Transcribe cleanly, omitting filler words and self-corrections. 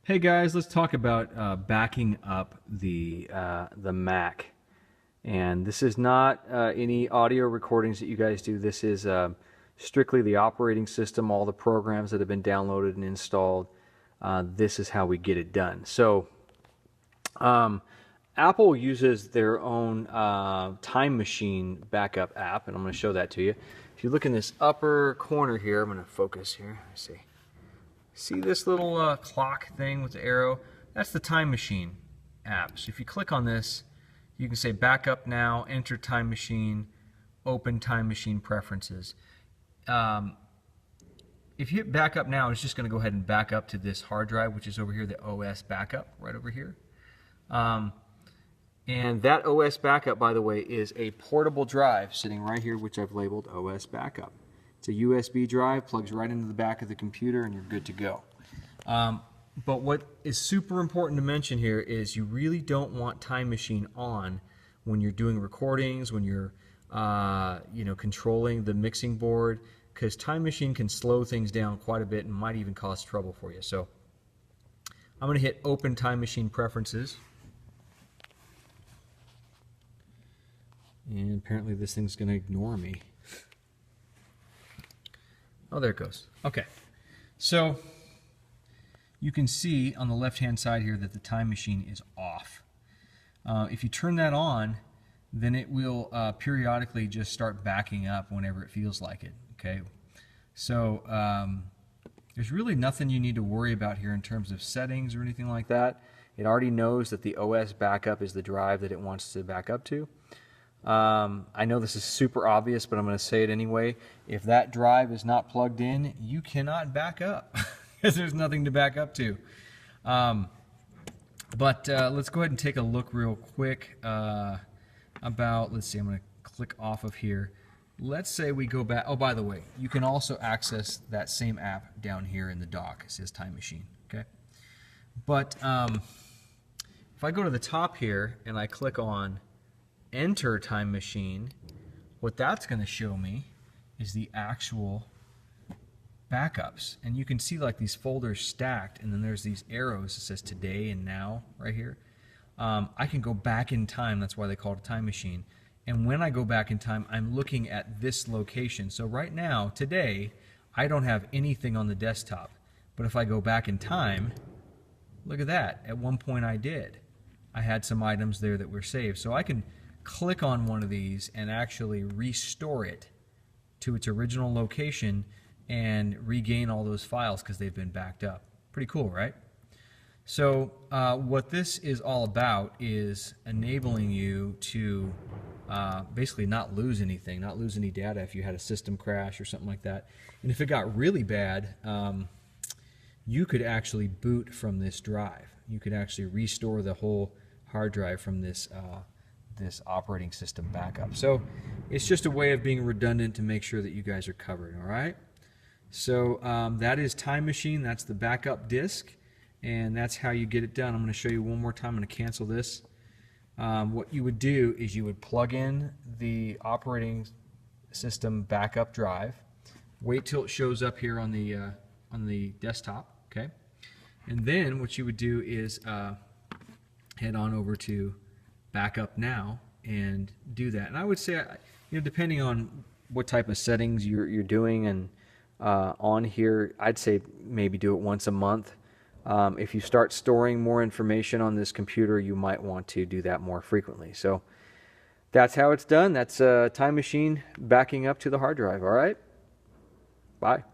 Hey guys, let's talk about backing up the Mac. And this is not any audio recordings that you guys do. This is strictly the operating system, all the programs that have been downloaded and installed. This is how we get it done. So Apple uses their own Time Machine backup app, and I'm going to show that to you. If you look in this upper corner here, I'm going to focus here. Let's see. See this little clock thing with the arrow? That's the Time Machine app. So if you click on this, you can say backup now, enter Time Machine, open Time Machine preferences. If you hit backup now, it's just going to go ahead and back up to this hard drive, which is over here, the OS backup, right over here. And that OS backup, by the way, is a portable drive sitting right here, which I've labeled OS backup. It's a USB drive, plugs right into the back of the computer, and you're good to go. But what is super important to mention here is you really don't want Time Machine on when you're doing recordings, when you're controlling the mixing board, because Time Machine can slow things down quite a bit and might even cause trouble for you. So I'm going to hit Open Time Machine Preferences. And apparently this thing's going to ignore me. Oh, there it goes. Okay. So you can see on the left-hand side here that the Time Machine is off. If you turn that on, then it will periodically just start backing up whenever it feels like it. Okay. So there's really nothing you need to worry about here in terms of settings or anything like that. It already knows that the OS backup is the drive that it wants to back up to. I know this is super obvious, but I'm going to say it anyway. If that drive is not plugged in, you cannot back up because there's nothing to back up to. But let's go ahead and take a look real quick about, let's see, I'm going to click off of here. Let's say we go back. Oh, by the way, you can also access that same app down here in the dock. It says Time Machine. Okay. But if I go to the top here and I click on Enter Time Machine, what that's going to show me is the actual backups. And you can see like these folders stacked, and then there's these arrows that says today and now right here. I can go back in time. That's why they call it a Time Machine. And when I go back in time, I'm looking at this location. So right now, today, I don't have anything on the desktop. But if I go back in time, look at that. At one point I did. I had some items there that were saved. So I can click on one of these and actually restore it to its original location and regain all those files because they've been backed up. Pretty cool, right? So what this is all about is enabling you to basically not lose anything, not lose any data if you had a system crash or something like that. And if it got really bad, you could actually boot from this drive. You could actually restore the whole hard drive from this this operating system backup. So it's just a way of being redundant to make sure that you guys are covered. All right. So that is Time Machine. That's the backup disk, and that's how you get it done. I'm going to show you one more time. I'm going to cancel this. What you would do is you would plug in the operating system backup drive, wait till it shows up here on the desktop, okay? And then what you would do is head on over to Backup Now and do that. And I would say, depending on what type of settings you're doing and on here, I'd say maybe do it once a month. If you start storing more information on this computer, you might want to do that more frequently. So that's how it's done. That's Time Machine backing up to the hard drive. All right? Bye.